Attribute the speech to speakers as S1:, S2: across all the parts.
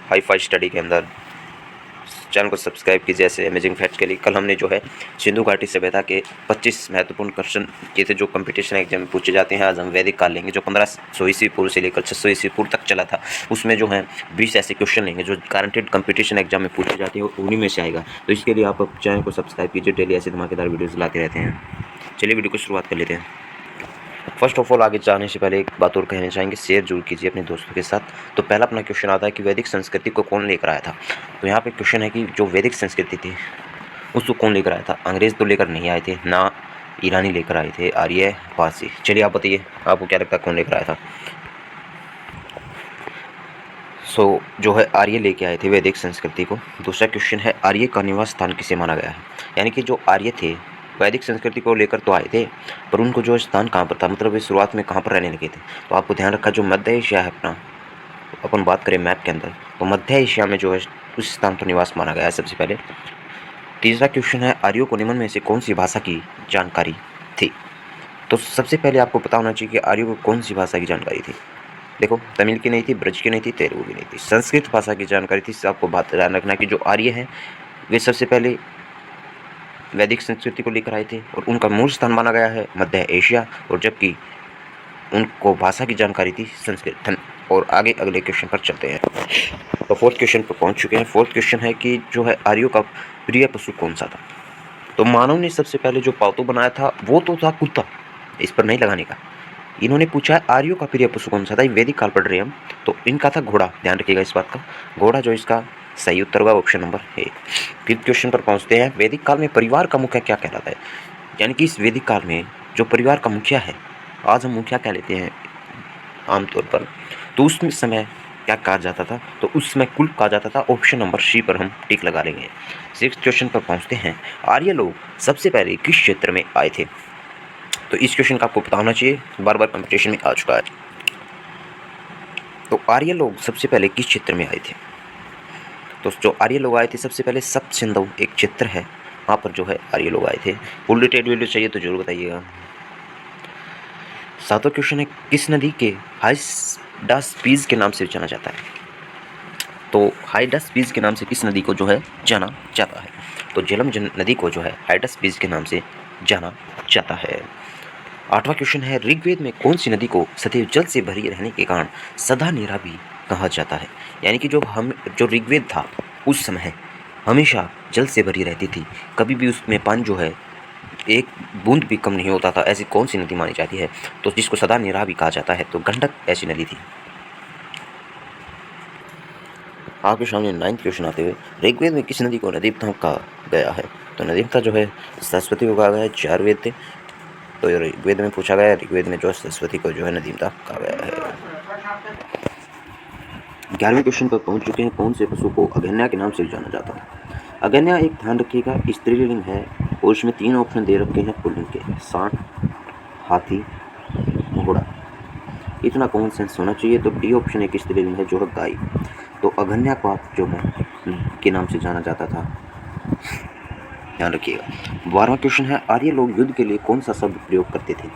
S1: Hi fi study के अंदर। Channel को सब्सक्राइब कीजिए ऐसे अमेजिंग फैक्ट्स के लिए। कल हमने जो है सिंधु घाटी सभ्यता के 25 महत्वपूर्ण क्वेश्चन किए थे जो कंपटीशन एग्जाम में पूछे जाते हैं। आज हम वैदिक काल लेंगे जो 1500 ईस्वी पूर्व से लेकर 600 ईस्वी पूर्व तक चला था। उसमें जो है 20 ऐसे क्वेश्चन लेंगे जो गारंटेड कंपटीशन एग्जाम में पूछे जाते हैं और उन्हीं में से आएगा। तो इसके लिए आप चैनल को सब्सक्राइब कीजिए, डेली ऐसे धमाकेदार वीडियोज़ लाते रहते हैं। चलिए वीडियो को शुरुआत कर लेते हैं। फर्स्ट ऑफ ऑल आगे जाने से पहले एक बात और कहना चाहेंगे, शेयर जरूर कीजिए अपने दोस्तों के साथ। तो पहला अपना क्वेश्चन आता है कि वैदिक संस्कृति को कौन लेकर आया था। तो यहाँ पे क्वेश्चन है कि जो वैदिक संस्कृति थी उसको कौन लेकर आया था। अंग्रेज़ तो लेकर नहीं आए थे, ना ईरानी लेकर आए थे, आर्य पारसी। चलिए आप बताइए, आपको क्या लगता है कौन लेकर आया था। जो है आर्य लेके आए थे वैदिक संस्कृति को। दूसरा क्वेश्चन है आर्य का निवास स्थान किसे माना गया है। यानी कि जो आर्य थे वैदिक संस्कृति को लेकर तो आए थे, पर उनको जो स्थान कहाँ पर था, मतलब वे शुरुआत में कहाँ पर रहने लगे थे। तो आपको ध्यान रखा जो मध्य एशिया है अपना, अपन बात करें मैप के अंदर, तो मध्य एशिया में जो है उस स्थान पर निवास माना गया है सबसे पहले। तीसरा क्वेश्चन है आर्यों को निम्न में से कौन सी भाषा की जानकारी थी। तो सबसे पहले आपको पता होना चाहिए कि आर्यों को कौन सी भाषा की जानकारी थी। देखो, तमिल की नहीं थी, ब्रज की नहीं थी, तेलुगु की नहीं थी, संस्कृत भाषा की जानकारी थी। इससे आपको बात ध्यान रखना कि जो आर्य हैं वे सबसे पहले वैदिक संस्कृति को लेकर आए थे और उनका मूल स्थान माना गया है मध्य एशिया, और जबकि उनको भाषा की जानकारी थी संस्कृत। और आगे अगले क्वेश्चन पर चलते हैं। तो फोर्थ क्वेश्चन पर पहुंच चुके हैं। फोर्थ क्वेश्चन है कि जो है आर्यों का प्रिय पशु कौन सा था। तो मानव ने सबसे पहले जो पालतू बनाया था वो तो था कुत्ता, इस पर नहीं लगाने का। इन्होंने पूछा है आर्यों का प्रिय पशु कौन सा था। वैदिक काल पढ़ रहे हैं हम, तो इनका था घोड़ा। ध्यान रखिएगा इस बात का, घोड़ा जो इसका सही उत्तर होगा option number A. Fifth question पर पहुंचते हैं। वैदिक काल में परिवार का मुखिया क्या कहलाता है। यानी कि इस वैदिक काल में जो परिवार का मुखिया है, आज हम मुखिया कह लेते हैं आमतौर पर, तो उस समय क्या कहा जाता था, तो उस समय कुल कहा जाता था। ऑप्शन नंबर सी पर हम टिक लगा लेंगे। सिक्स्थ क्वेश्चन पर पहुंचते हैं। आर्य लोग सबसे पहले किस क्षेत्र में आए थे। तो इस क्वेश्चन का आपको पता होना चाहिए, बार बार कंपटीशन में आ चुका है। तो आर्य लोग सबसे पहले किस क्षेत्र में आए थे। तो जो आर्य लोग आए थे सबसे पहले सप्त सिंधु एक क्षेत्र है, वहाँ पर जो है आर्य लोग आए थे। फुल डिटेल वीडियो चाहिए तो जरूर बताइएगा। सातवां क्वेश्चन है किस नदी के हाइडास्पीज के नाम से जाना जाता है। तो हाइडास्पीज के नाम से किस नदी को जो है जाना जाता है। तो झेलम नदी को जो है हाइडास्पीज के नाम से जाना जाता है। आठवां क्वेश्चन है ऋग्वेद में कौन सी नदी को सदैव जल से भरी रहने के कारण सदा नीरा भी कहा जाता है। यानी कि जो ऋग्वेद था उस समय हमेशा जल से भरी रहती थी, कभी भी उसमें पानी जो है एक बूंद भी कम नहीं होता था। ऐसी कौन सी नदी मानी जाती है, तो जिसको सदा नीरा भी कहा जाता है, तो गंडक ऐसी नदी थी। आपके सामने 9th क्वेश्चन आते हुए ऋग्वेद में किस नदी को नदीमता कहा गया है। तो नदीमता जो है सरस्वती को कहा गया है। 4 वेद थे, तो ऋग्वेद में पूछा गया है, ऋग्वेद में जो है सरस्वती को जो है नदीमता कहा गया है। 11वें क्वेश्चन पर पहुंच चुके हैं। कौन से पशु को अगन्या के नाम से जाना जाता है। अगन्या एक ध्यान रखिएगा स्त्रीलिंग है और उसमें 3 ऑप्शन दे रखे हैं पुल्लिंग के, सांड, हाथी, घोड़ा। इतना कॉमन सेंस होना चाहिए। तो डी ऑप्शन एक स्त्रीलिंग है जो है गाय। तो अगन्या को आप जो है के नाम से जाना जाता था, ध्यान रखिएगा। 12वां क्वेश्चन है आर्य लोग युद्ध के लिए कौन सा शब्द प्रयोग करते थे।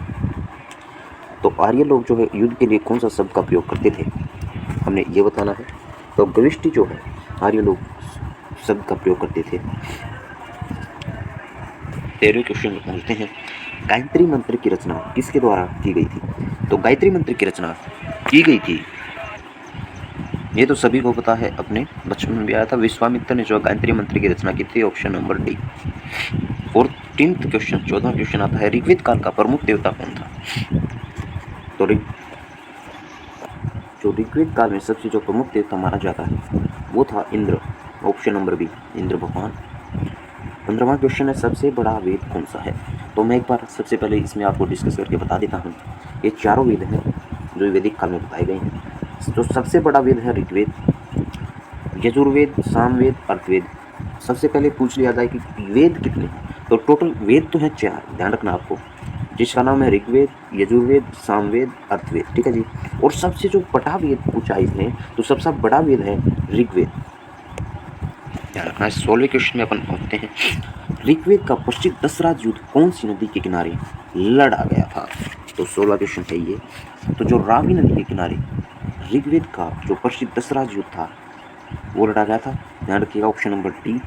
S1: तो आर्य लोग जो है युद्ध के लिए कौन सा शब्द का प्रयोग करते थे, हमने ये बताना है। तो गविष्टि जो है आर्य लोग शब्द का प्रयोग करते थे। 13वें क्वेश्चन में पहुंचते हैं। गायत्री मंत्र की रचना किसके द्वारा की गई थी। तो गायत्री मंत्र की रचना की गई थी, ये तो सभी को पता है, अपने बचपन में भी आया था। विश्वामित्र ने जो गायत्री मंत्र की रचना की थी, option number D. 14th question, 14वां क्वेश्चन आता है ऋग्वेद काल का प्रमुख देवता कौन था। तो जो ऋग्वेद काल में सबसे जो प्रमुख देवता माना जाता है वो था Indra, option number B, Indra भगवान। 15वां क्वेश्चन है सबसे बड़ा वेद कौन सा है। तो मैं एक बार सबसे पहले इसमें आपको डिस्कस करके बता देता हूँ। ये चारों वेद हैं जो वैदिक काल में बताए गए हैं। तो सबसे बड़ा वेद है ऋग्वेद, यजुर्वेद, सामवेद, अर्थवेद। सबसे पहले पूछ लिया जाए कि वेद कितने हैं। तो टोटल वेद तो हैं 4, ध्यान रखना आपको, जिसका नाम है ऋग्वेद, यजुर्वेद, सामवेद, अर्थवेद, ठीक है जी। और सबसे जो बड़ा वेद पूछा इसने, तो सबसे बड़ा वेद है ऋग्वेद, ध्यान रखना है। 16वें क्वेश्चन में अपन पहुंचते हैं। ऋग्वेद का प्रसिद्ध दशरथ युद्ध कौन सी नदी के किनारे लड़ा गया था। तो 16वां क्वेश्चन है ये। तो जो रावी नदी के किनारे ऋग्वेद का जो प्रसिद्ध दशरथ युद्ध था वो रटा गया था, ध्यान रखिएगा ऑप्शन नंबर डी।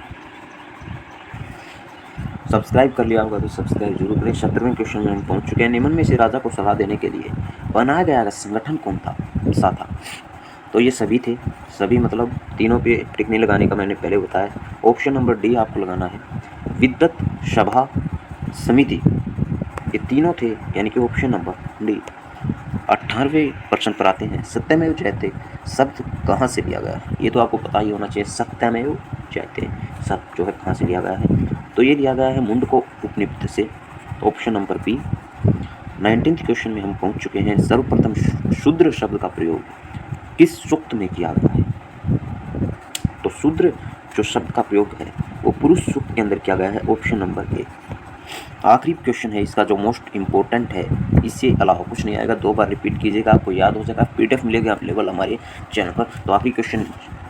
S1: सब्सक्राइब कर लिया होगा तो सब्सक्राइब जरूर करें। 17वें क्वेश्चन में हम पहुंच चुके हैं। निम्न में से राजा को सलाह देने के लिए बनाया गया संगठन कौन सा था? तो ये सभी थे, सभी मतलब तीनों पे टिक नहीं लगाने का मैंने पहले बताया। ऑप्शन नंबर डी आपको लगाना है, विद्वत सभा समिति, ये तीनों थे, यानी कि ऑप्शन नंबर डी। 18वें प्रश्न पर आते हैं, सत्यमेव जयते शब्द कहाँ से लिया गया है? ये तो आपको पता ही होना चाहिए, सत्यमेव जयते शब्द जो है कहाँ से लिया गया है? तो ये लिया गया है मुंडको उपनिषद से, option number B. 19th question में हम पहुंच चुके हैं। सर्वप्रथम शूद्र शब्द का प्रयोग किस सूक्त में किया गया है? तो शूद्र जो शब्द का प्रयोग है वो पुरुष सूक्त के अंदर किया गया है, ऑप्शन नंबर ए। आखिरी क्वेश्चन है इसका जो मोस्ट इंपॉर्टेंट है, इससे अलावा कुछ नहीं आएगा, 2 बार रिपीट कीजिएगा, आपको याद हो जाएगा। PDF मिलेगी अवेलेबल हमारे चैनल पर। तो आखिरी क्वेश्चन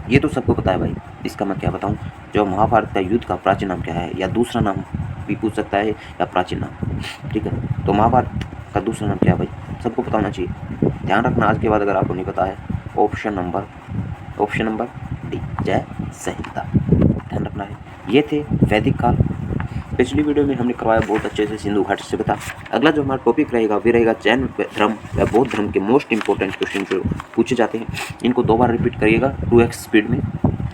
S1: ये तो सबको पता है भाई, इसका मैं क्या बताऊं, जो महाभारत का युद्ध का प्राचीन नाम क्या है, या दूसरा नाम भी पूछ सकता है, या प्राचीन नाम, ठीक है। तो महाभारत का दूसरा नाम क्या है भाई, सबको पता होना चाहिए। ध्यान रखना आज के बाद अगर आपको नहीं पता है, ऑप्शन नंबर डी, जय संहिता, ध्यान रखना है। ये थे वैदिक काल। पिछली वीडियो में हमने करवाया बहुत अच्छे से सिंधु घाटी सभ्यता। अगला जो हमारा टॉपिक रहेगा वे रहेगा जैन धर्म या बौद्ध धर्म के मोस्ट इंपॉर्टेंट क्वेश्चन जो पूछे जाते हैं। इनको 2 बार रिपीट करिएगा 2x स्पीड में,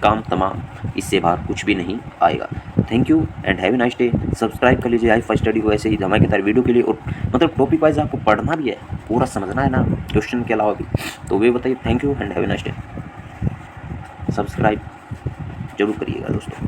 S1: काम तमाम, इससे बाहर कुछ भी नहीं आएगा। Thank you and have a nice day. Subscribe कर लीजिए आई स्टडी को ऐसे ही धमाकेदार वीडियो के लिए, और मतलब टॉपिक वाइज आपको पढ़ना भी है, पूरा समझना है ना क्वेश्चन के अलावा भी, तो वे बताइए। Thank you and have a nice day. Subscribe जरूर करिएगा दोस्तों।